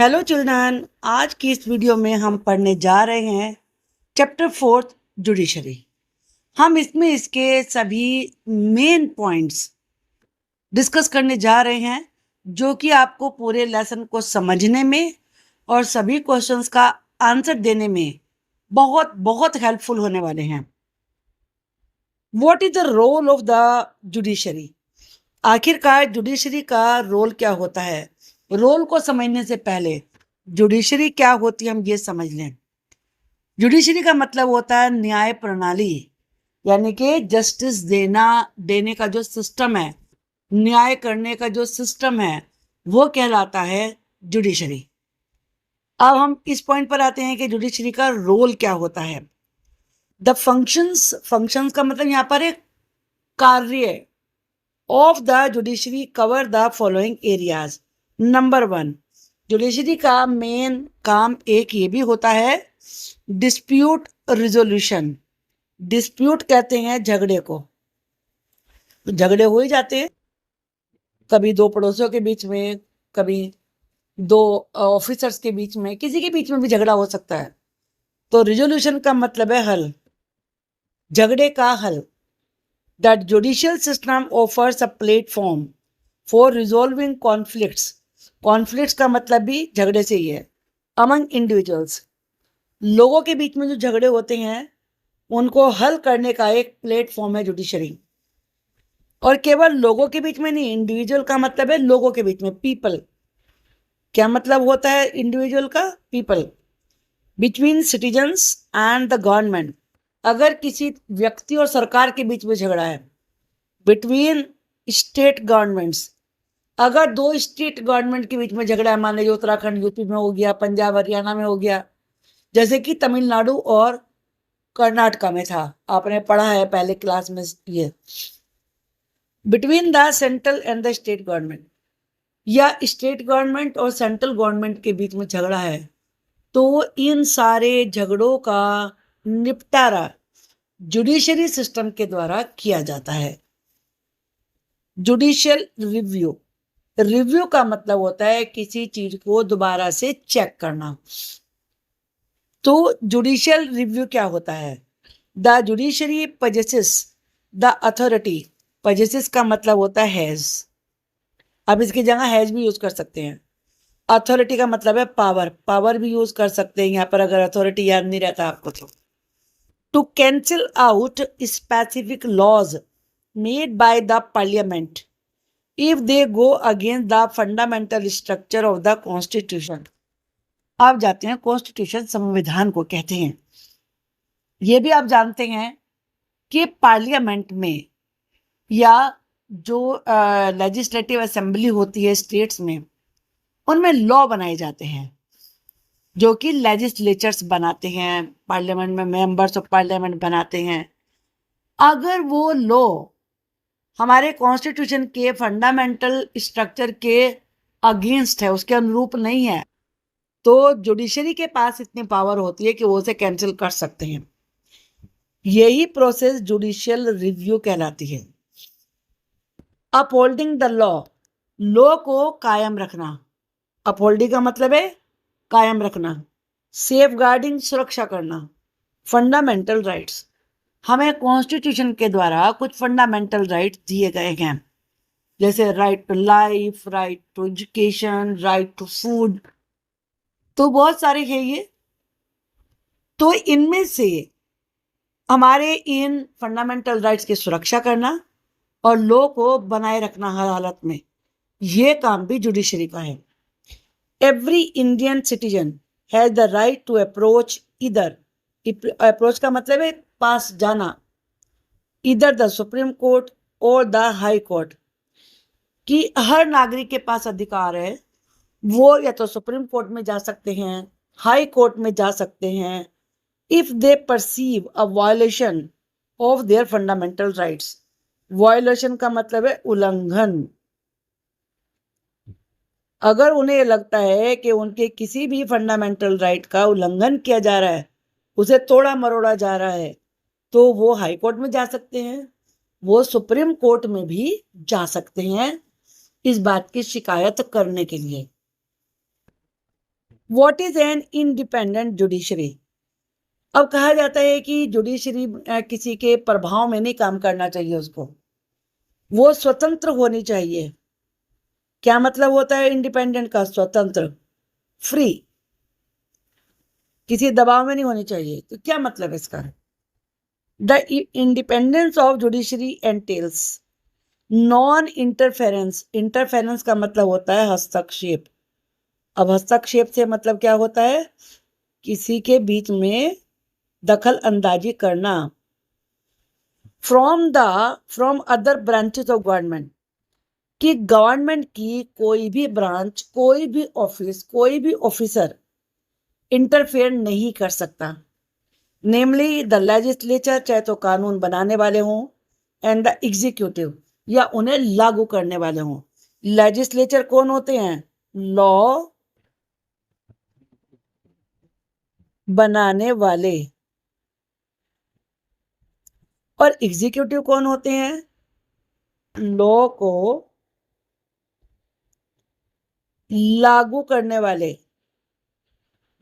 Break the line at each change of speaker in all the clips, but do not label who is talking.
Hello children, आज की इस वीडियो में हम पढ़ने जा रहे हैं चैप्टर 4 जुडिशरी। हम इसमें इसके सभी मेन पॉइंट्स डिस्कस करने जा रहे हैं जो कि आपको पूरे लेसन को समझने में और सभी क्वेश्चंस का आंसर देने में बहुत बहुत हेल्पफुल होने वाले हैं। What is the role of the judiciary? आखिरकार जुडिशरी का रोल क्या होता है? रोल को समझने से पहले जुडिशरी क्या होती है हम ये समझ लें। जुडिशरी का मतलब होता है न्याय प्रणाली, यानी कि जस्टिस देने का जो सिस्टम है, न्याय करने का जो सिस्टम है, वो कहलाता है जुडिशरी। अब हम इस पॉइंट पर आते हैं कि जुडिशरी का रोल क्या होता है। द फंक्शंस का मतलब यहाँ पर एक कार्य of the judiciary cover the following areas. Number 1, judiciary का मेन काम एक ये भी होता है डिस्प्यूट रिजोल्यूशन। डिस्प्यूट कहते हैं झगड़े को। तो झगड़े हो ही जाते हैं, कभी दो पड़ोसियों के बीच में, कभी दो ऑफिसर्स के बीच में, किसी के बीच में भी झगड़ा हो सकता है। तो रिजोल्यूशन का मतलब है हल, झगड़े का हल। The judicial system offers a platform for resolving conflicts. Conflicts का मतलब भी झगड़े से ही है। अमंग इंडिविजुअल्स, लोगों के बीच में जो झगड़े होते हैं उनको हल करने का एक प्लेटफॉर्म है जुडिशरी। और केवल लोगों के बीच में नहीं, इंडिविजुअल का मतलब है लोगों के बीच में, पीपल। क्या मतलब होता है इंडिविजुअल का? People. Between citizens and the government, अगर किसी व्यक्ति और सरकार के बीच में झगड़ा है। बिटवीन स्टेट गवर्नमेंट्स, अगर दो स्टेट गवर्नमेंट के बीच में झगड़ा है, मान लीजिए उत्तराखंड यूपी में हो गया, पंजाब हरियाणा में हो गया, जैसे कि तमिलनाडु और कर्नाटका में था, आपने पढ़ा है पहले क्लास में ये। Between the central and the state government, या स्टेट गवर्नमेंट और सेंट्रल गवर्नमेंट के बीच में झगड़ा है, तो इन सारे झगड़ों का निपटारा जुडिशरी सिस्टम के द्वारा किया जाता है। जुडिशियल रिव्यू, रिव्यू का मतलब होता है किसी चीज को दोबारा से चेक करना। तो जुडिशियल रिव्यू क्या होता है? The judiciary possesses the authority. Possesses का मतलब होता है हैज, अब इसकी जगह हैज भी यूज कर सकते हैं। अथॉरिटी का मतलब है पावर, पावर भी यूज कर सकते हैं यहाँ पर, अगर अथॉरिटी याद नहीं रहता आपको तो। To cancel out specific laws made by the parliament if they go against the fundamental structure of the constitution. आप जाते हैं कॉन्स्टिट्यूशन, संविधान को कहते हैं। ये भी आप जानते हैं कि पार्लियामेंट में या जो लेजिस्लेटिव असेंबली होती है स्टेट्स में, उनमें लॉ बनाए जाते हैं जो कि लेजिस्लेचर्स बनाते हैं, पार्लियामेंट में मेंबर्स ऑफ पार्लियामेंट बनाते हैं। अगर वो लॉ हमारे कॉन्स्टिट्यूशन के फंडामेंटल स्ट्रक्चर के अगेंस्ट है, उसके अनुरूप नहीं है, तो जुडिशरी के पास इतनी पावर होती है कि वो उसे कैंसिल कर सकते हैं। यही प्रोसेस जुडिशियल रिव्यू कहलाती है। अपहोल्डिंग द लॉ, लॉ को कायम रखना। अपहोल्डिंग का मतलब है कायम रखना। सेफ गार्डिंग, सुरक्षा करना। फंडामेंटल राइट्स, हमें कॉन्स्टिट्यूशन के द्वारा कुछ फंडामेंटल राइट्स दिए गए हैं, जैसे right to life, right to education, right to food, तो बहुत सारे हैं ये। तो इनमें से हमारे इन फंडामेंटल राइट्स की सुरक्षा करना और लॉ को बनाए रखना हर हालत में, ये काम भी जुडिशरी का है। Every Indian citizen has the right to approach either, approach का मतलब है पास जाना, इधर द सुप्रीम कोर्ट और द हाई कोर्ट, कि हर नागरिक के पास अधिकार है, वो या तो सुप्रीम कोर्ट में जा सकते हैं, हाई कोर्ट में जा सकते हैं, if they perceive a violation of their fundamental rights. Violation का मतलब है उल्लंघन। अगर उन्हें लगता है कि उनके किसी भी फंडामेंटल राइट का उल्लंघन किया जा रहा है, उसे तोड़ा मरोड़ा जा रहा है, तो वो हाई कोर्ट में जा सकते हैं, वो सुप्रीम कोर्ट में भी जा सकते हैं इस बात की शिकायत करने के लिए। What is an independent judiciary? अब कहा जाता है कि जुडिशरी किसी के प्रभाव में नहीं काम करना चाहिए, उसको वो स्वतंत्र होनी चाहिए। क्या मतलब होता है इंडिपेंडेंट का? स्वतंत्र, फ्री, किसी दबाव में नहीं होनी चाहिए। तो क्या मतलब है इसका? The independence of judiciary एंटेल्स non interference. Interference का मतलब होता है हस्तक्षेप। अब हस्तक्षेप से मतलब क्या होता है? किसी के बीच में दखल अंदाजी करना। From other branches of government, कि गवर्नमेंट की कोई भी ब्रांच, कोई भी ऑफिस, कोई भी ऑफिसर इंटरफेयर नहीं कर सकता। नेमली द लेजिस्लेचर, चाहे तो कानून बनाने वाले हों, एंड द एग्जीक्यूटिव, या उन्हें लागू करने वाले हों। लेजिस्लेचर कौन होते हैं? लॉ बनाने वाले। और एग्जीक्यूटिव कौन होते हैं? लॉ को लागू करने वाले।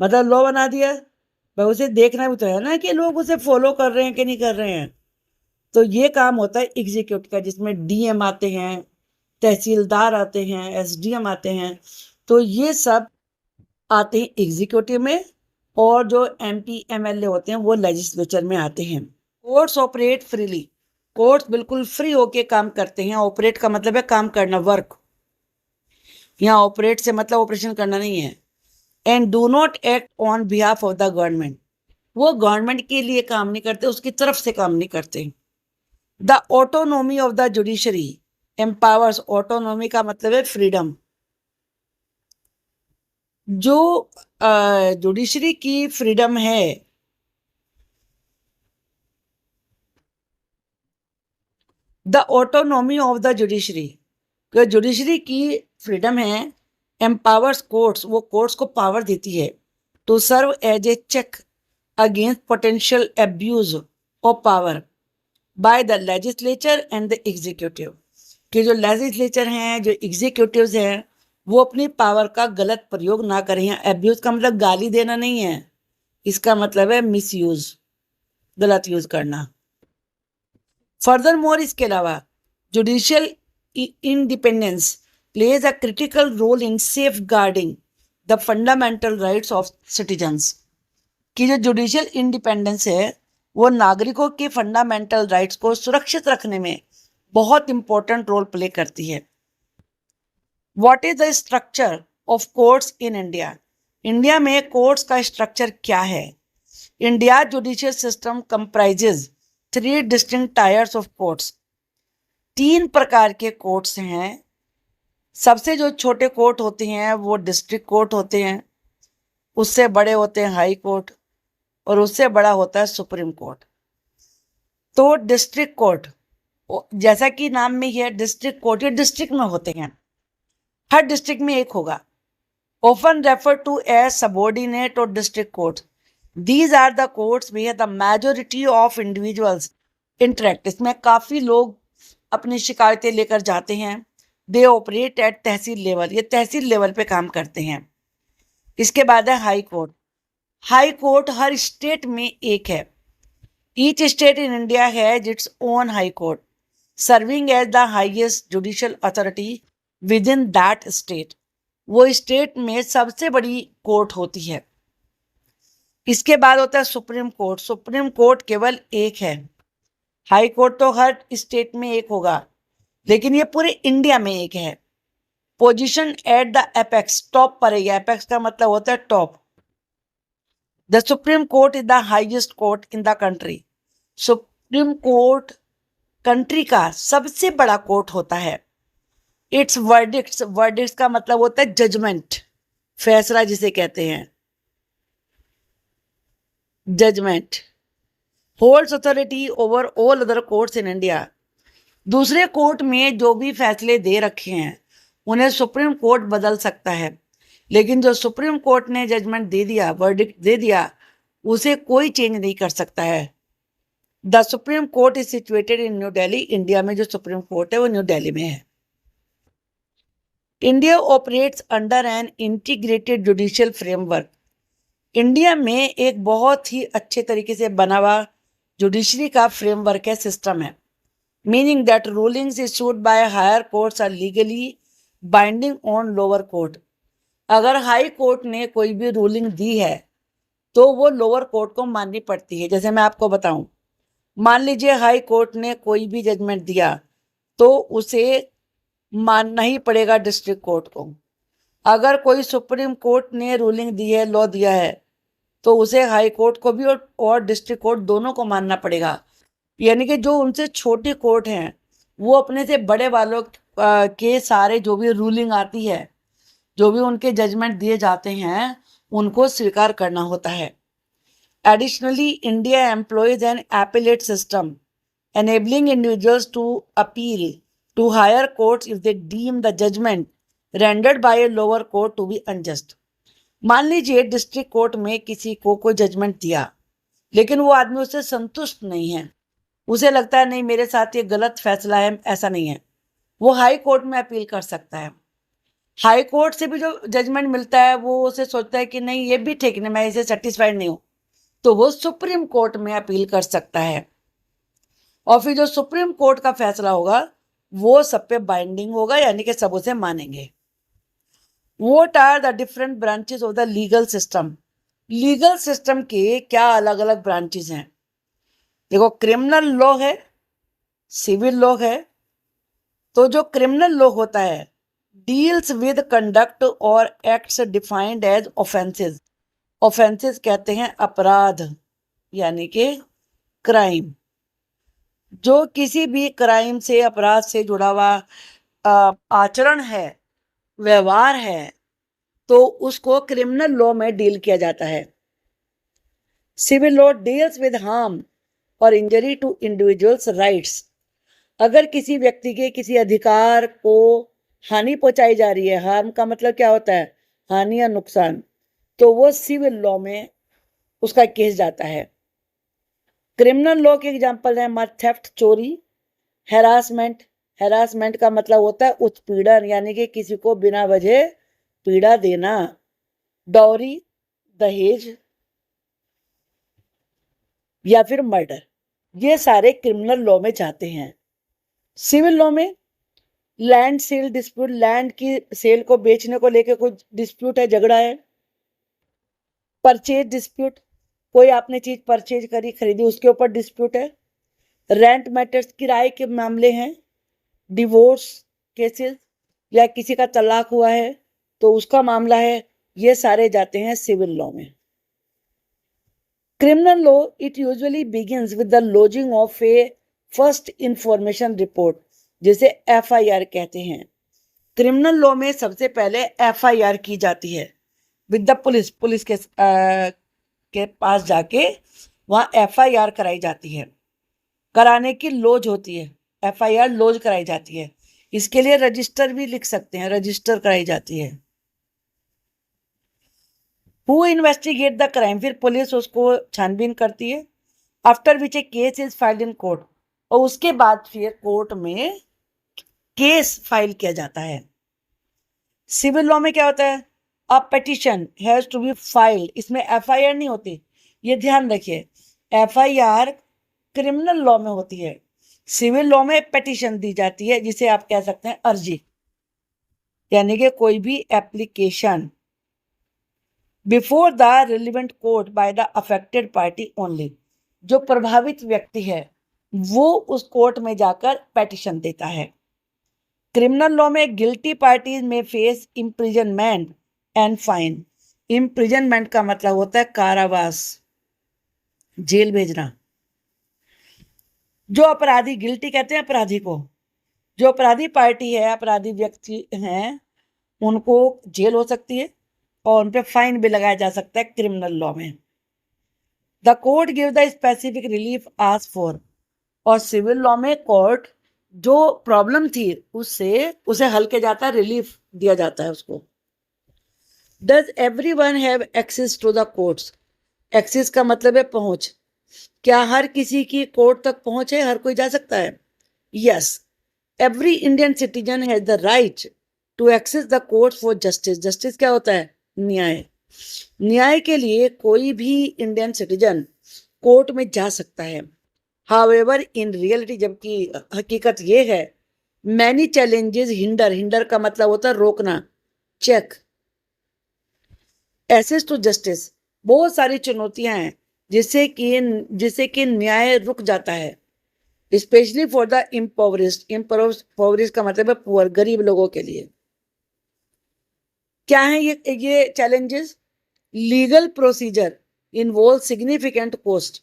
मतलब लॉ बना दिया, भाई उसे देखना भी तो है ना कि लोग उसे फॉलो कर रहे हैं कि नहीं कर रहे हैं। तो ये काम होता है एग्जीक्यूटिव का, जिसमें डीएम आते हैं, तहसीलदार आते हैं, एसडीएम आते हैं। तो ये सब आते हैं एग्जीक्यूटिव में, और जो एमपी एमएलए होते हैं वो लेजिस्लेचर में आते हैं। Courts operate freely. कोर्ट्स बिल्कुल फ्री होके काम करते हैं। ऑपरेट का मतलब है काम करना, वर्क। यहाँ ऑपरेट से मतलब ऑपरेशन करना नहीं है। And do not act on behalf of the government. वो गवर्नमेंट के लिए काम नहीं करते, उसकी तरफ से काम नहीं करते। The autonomy of the judiciary empowers. Autonomy का मतलब है फ्रीडम। जो जुडिशरी की फ्रीडम है, the autonomy of the judiciary, judiciary की फ्रीडम है, एम्पावर्स कोर्ट्स, वो कोर्ट्स को पावर देती है to serve as a check against potential abuse of power by the legislature and the executive. कि जो लेजिस्लेचर हैं, जो एग्जीक्यूटिव्स हैं, वो अपनी पावर का गलत प्रयोग ना करें। एब्यूज का मतलब गाली देना नहीं है, इसका मतलब है मिसयूज, गलत यूज करना। फर्दर मोर, इसके अलावा judicial independence plays a critical role in safeguarding the fundamental rights of citizens. की जो जुडिशियल इंडिपेंडेंस है, वो नागरिकों के फंडामेंटल राइट्स को सुरक्षित रखने में बहुत इंपॉर्टेंट रोल प्ले करती है। What is the structure of courts in India? India में कोर्ट्स का स्ट्रक्चर क्या है? India judicial system comprises 3 distinct tyres of courts. 3 प्रकार के कोर्ट्स हैं। सबसे जो छोटे कोर्ट होते हैं वो डिस्ट्रिक्ट कोर्ट होते हैं, उससे बड़े होते हैं हाई कोर्ट, और उससे बड़ा होता है सुप्रीम कोर्ट। तो डिस्ट्रिक्ट कोर्ट, जैसा कि नाम में ही है डिस्ट्रिक्ट कोर्ट, ये डिस्ट्रिक्ट में होते हैं, हर डिस्ट्रिक्ट में एक होगा। Often refer to as subordinate और district court. These are the courts where the majority of individuals interact. इसमें काफ़ी लोग अपनी शिकायतें लेकर जाते हैं। They operate at tehsil level, ये तहसील लेवल पे काम करते हैं। इसके बाद है हाई कोर्ट। हाई कोर्ट हर स्टेट में एक है। Each state in India has its own high court serving as the highest judicial authority within that state. वो स्टेट में सबसे बड़ी कोर्ट होती है। इसके बाद होता है सुप्रीम कोर्ट। सुप्रीम कोर्ट केवल एक है। हाई कोर्ट तो हर स्टेट में एक होगा, लेकिन ये पूरे इंडिया में एक है। Position at the apex, top पर है। एपेक्स का मतलब होता है top. The Supreme court is the highest court in the country. Supreme court country का सबसे बड़ा कोर्ट होता है। इट्स वर्डिक्ट्स, वर्डिक्ट्स का मतलब होता है जजमेंट, फैसला जिसे कहते हैं, judgment. Holds authority over all other courts in India. दूसरे कोर्ट में जो भी फैसले दे रखे हैं उन्हें सुप्रीम कोर्ट बदल सकता है, लेकिन जो सुप्रीम कोर्ट ने जजमेंट दे दिया, वर्डिक्ट दे दिया, उसे कोई चेंज नहीं कर सकता है। The Supreme court is situated in new Delhi. India में जो सुप्रीम कोर्ट है वो न्यू दिल्ली में है। India operates under an integrated judicial framework. India में एक बहुत ही अच्छे तरीके से बना हुआ जुडिशरी का फ्रेमवर्क है, सिस्टम है। Meaning that rulings issued by higher courts are legally binding on lower court. अगर हाई कोर्ट ने कोई भी रूलिंग दी है तो वो लोअर कोर्ट को माननी पड़ती है। जैसे मैं आपको बताऊं, मान लीजिए हाई कोर्ट ने कोई भी जजमेंट दिया तो उसे मानना ही पड़ेगा डिस्ट्रिक्ट कोर्ट को। अगर कोई सुप्रीम कोर्ट ने रूलिंग दी है, लॉ दिया है, तो उसे हाई कोर्ट को भी और डिस्ट्रिक्ट कोर्ट दोनों को मानना पड़ेगा। यानी कि जो उनसे छोटी कोर्ट हैं वो अपने से बड़े वालों के सारे जो भी रूलिंग आती है, जो भी उनके जजमेंट दिए जाते हैं, उनको स्वीकार करना होता है। Additionally India employs an appellate system enabling individuals to appeal to higher courts if they deem the judgment rendered by a lower court to be unjust। मान लीजिए डिस्ट्रिक्ट कोर्ट में किसी को कोई जजमेंट दिया, लेकिन वो आदमी उससे संतुष्ट नहीं है, उसे लगता है नहीं मेरे साथ ये गलत फैसला है, ऐसा नहीं है, वो हाई कोर्ट में अपील कर सकता है। हाई कोर्ट से भी जो जजमेंट मिलता है वो उसे सोचता है कि नहीं ये भी ठीक नहीं, मैं इसे सेटिस्फाइड नहीं हूँ, तो वो सुप्रीम कोर्ट में अपील कर सकता है। और फिर जो सुप्रीम कोर्ट का फैसला होगा वो सब पे बाइंडिंग होगा, यानी कि सब उसे मानेंगे। What are the different branches of the legal system. Legal system के क्या अलग अलग ब्रांचेस हैं? देखो, क्रिमिनल लॉ है, सिविल लॉ है। तो जो क्रिमिनल लॉ होता है डील्स विद कंडक्ट और acts defined as offences. Offences कहते हैं अपराध, यानी कि क्राइम। जो किसी भी क्राइम से, अपराध से जुड़ा हुआ आचरण है, व्यवहार है, तो उसको क्रिमिनल लॉ में डील किया जाता है। Civil law deals with harm और इंजरी टू इंडिविजुअल्स राइट्स। अगर किसी व्यक्ति के किसी अधिकार को हानि पहुंचाई जा रही है, हार्म का मतलब क्या होता है? हानि या नुकसान, तो वो सिविल लॉ में उसका केस जाता है। क्रिमिनल लॉ के एग्जांपल है थेफ्ट, चोरी, हैरासमेंट। हैरासमेंट का मतलब होता है उत्पीड़न, यानी कि किसी को बिना वजह पीड़ा देना। डॉरी, दहेज या फिर मर्डर, ये सारे क्रिमिनल लॉ में जाते हैं। सिविल लॉ में लैंड सेल डिस्प्यूट, लैंड की सेल को बेचने को लेकर कोई डिस्प्यूट है, झगड़ा है। परचेज डिस्प्यूट, कोई आपने चीज परचेज करी, खरीदी, उसके ऊपर डिस्प्यूट है। रेंट मैटर्स, किराए के मामले हैं। डिवोर्स केसेस, या किसी का तलाक हुआ है तो उसका मामला है, ये सारे जाते हैं सिविल लॉ में। Criminal law it usually begins with the lodging of A first information report, जिसे FIR कहते हैं। क्रिमिनल लॉ में सबसे पहले FIR की जाती है विद द पुलिस। पुलिस के पास जाके वहाँ FIR कराई जाती है। कराने की लॉज होती है, FIR लॉज कराई जाती है। इसके लिए रजिस्टर भी लिख सकते हैं, रजिस्टर कराई जाती है। हु इन्वेस्टिगेट द क्राइम, फिर पुलिस उसको छानबीन करती है। After which A case is filed in court, और उसके बाद फिर कोर्ट में केस फाइल किया जाता है। सिविल लॉ में क्या होता है? A petition has to be filed. इसमें FIR नहीं होती, ये ध्यान रखिए। FIR क्रिमिनल लॉ में होती है, सिविल लॉ में पिटीशन दी जाती है, जिसे आप कह सकते हैं अर्जी, यानी कि कोई भी application before the relevant court by the affected party only. जो प्रभावित व्यक्ति है वो उस कोर्ट में जाकर पिटीशन देता है। क्रिमिनल लॉ में गिल्टी पार्टीज में face imprisonment and fine. Imprisonment का मतलब होता है कारावास, जेल भेजना। जो अपराधी, गिल्टी कहते हैं अपराधी को, जो अपराधी पार्टी है, अपराधी व्यक्ति हैं, उनको जेल हो सकती है और उन पर फाइन भी लगाया जा सकता है क्रिमिनल लॉ में। The court give the specific relief asked for. और सिविल लॉ में कोर्ट जो प्रॉब्लम थी उसे हल किया जाता है, रिलीफ दिया जाता है उसको। Does everyone have access to the courts. Access का मतलब है पहुंच। क्या हर किसी की कोर्ट तक पहुंच है? हर कोई जा सकता है? Yes, every Indian citizen has the right to access the court for justice. Justice क्या होता है? न्याय। न्याय के लिए कोई भी इंडियन सिटीजन कोर्ट में जा सकता है। हाउएवर इन रियलिटी, जबकि हकीकत ये है, मैनी चैलेंजेस हिंडर, हिंडर का मतलब होता है रोकना, चेक एक्सेस टू जस्टिस। बहुत सारी चुनौतियां हैं जिससे कि न्याय रुक जाता है, स्पेशली फॉर द इम्पोवरिस्ड। इम्पोवरिस्ड का मतलब है पुअर, गरीब लोगों के लिए। क्या है ये challenges? Legal procedure involve significant cost.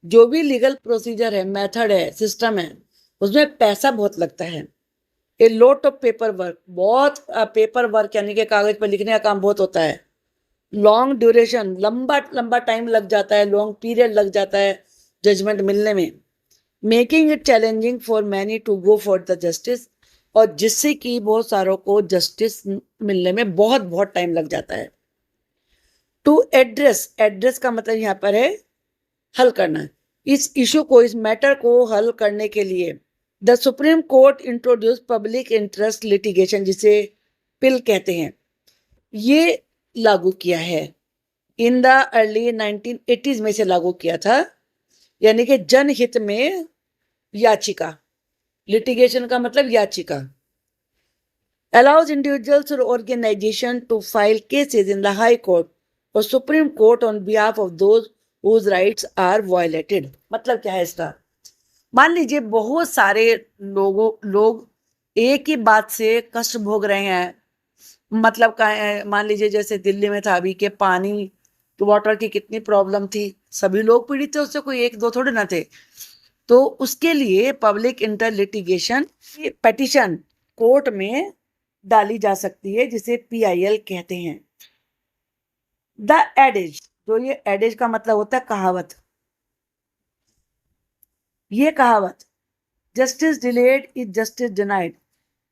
जो भी लीगल प्रोसीजर है, मेथड है, सिस्टम है, उसमें पैसा बहुत लगता है। A lot of paper work, बहुत पेपर वर्क यानी कि कागज पर लिखने का काम बहुत होता है। लॉन्ग ड्यूरेशन, लंबा लंबा टाइम लग जाता है, लॉन्ग पीरियड लग जाता है जजमेंट मिलने में। Making it challenging for many to go for the justice, और जिससे कि बहुत सारों को जस्टिस मिलने में बहुत बहुत टाइम लग जाता है। टू एड्रेस, एड्रेस का मतलब यहाँ पर है हल करना। इस इशू को, इस मैटर को हल करने के लिए the Supreme court introduce public interest litigation, जिसे पिल कहते हैं, ये लागू किया है। इन द अर्ली 1980s में से लागू किया था, यानी कि जनहित में याचिका। लिटिगेशन का मतलब याचिका। allows individuals or organization to file cases in the high court or supreme court on behalf of those whose rights are violated। मतलब क्या है इसका? मान लीजिए बहुत सारे लोग एक ही बात से कष्ट भोग रहे हैं। मतलब मान लीजिए जैसे दिल्ली में था अभी के पानी तो वाटर की कितनी प्रॉब्लम थी, सभी लोग पीड़ित थे, उससे कोई एक दो थोड़े ना थे। तो उसके लिए public inter litigation petition court में डाली जा सकती है, जिसे PIL कहते हैं। द एडेज, जो ये एडेज का मतलब होता है कहावत, ये कहावत justice delayed is justice denied,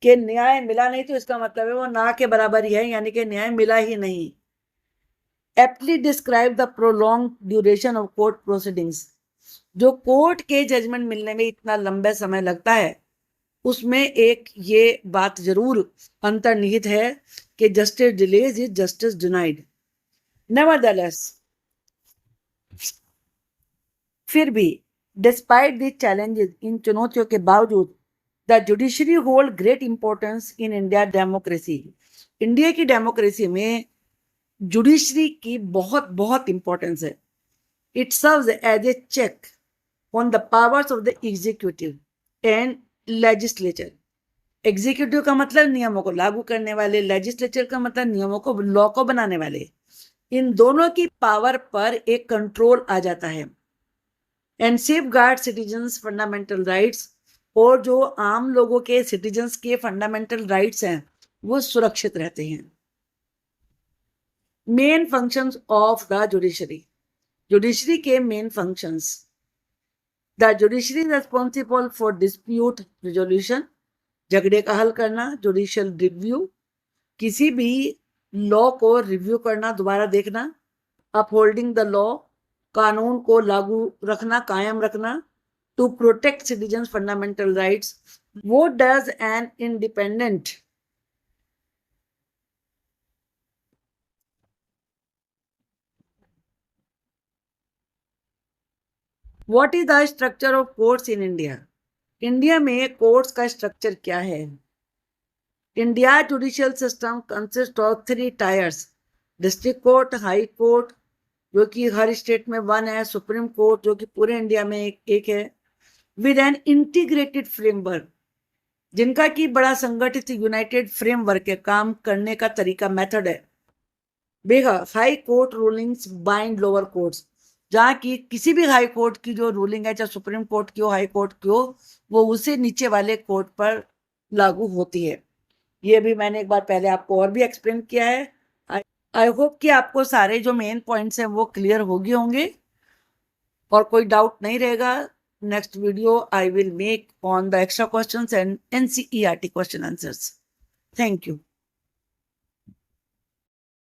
के न्याय मिला नहीं तो इसका मतलब है वो ना के बराबर ही है, यानी कि न्याय मिला ही नहीं। Aptly describe the prolong duration of court proceedings, जो कोर्ट के जजमेंट मिलने में इतना लंबा समय लगता है, उसमें एक ये बात जरूर अंतर्निहित है कि justice delays is justice denied. Nevertheless, फिर भी, डिस्पाइट दी चैलेंजेस, इन चुनौतियों के बावजूद, the judiciary hold great importance in India democracy. India की डेमोक्रेसी में जुडिशरी की बहुत बहुत इंपॉर्टेंस है। It serves as a check on the powers of the executive and legislature. Executive का मतलब नियमों को लागू करने वाले, लेजिस्लेचर का मतलब नियमों को, लॉ को बनाने वाले। इन दोनों की पावर पर एक कंट्रोल आ जाता है। And safe guard citizens fundamental rights, और जो आम लोगों के, सिटीजन्स के फंडामेंटल राइट्स हैं वो सुरक्षित रहते हैं। Main functions of the judiciary, judiciary के main functions. The judiciary responsible for dispute resolution, झगड़े का हल करना। जुडिशियल रिव्यू, किसी भी लॉ को रिव्यू करना, दोबारा देखना। अपहोल्डिंग द लॉ, कानून को लागू रखना, कायम रखना। To protect citizens fundamental rights. What does an independent what is the structure of courts in India? India में कोर्ट्स का स्ट्रक्चर क्या है? India judicial system consist of 3 tiers, district court, high court जो कि हर स्टेट में 1 है, supreme court जो कि पूरे इंडिया में एक है, विद एन इंटीग्रेटेड फ्रेमवर्क, जिनका कि बड़ा संगठित यूनाइटेड फ्रेमवर्क है, काम करने का तरीका, मेथड है। बेगा high court rulings bind lower courts, जहाँ की किसी भी हाई कोर्ट की जो रूलिंग है, चाहे सुप्रीम कोर्ट की हो, हाई कोर्ट की हो, वो उसे नीचे वाले कोर्ट पर लागू होती है। ये भी मैंने एक बार पहले आपको और भी एक्सप्लेन किया है। आई होप कि आपको सारे जो मेन पॉइंट्स हैं वो क्लियर हो गए होंगे और कोई डाउट नहीं रहेगा। Next video I will make on the extra questions and NCERT question answers. Thank you.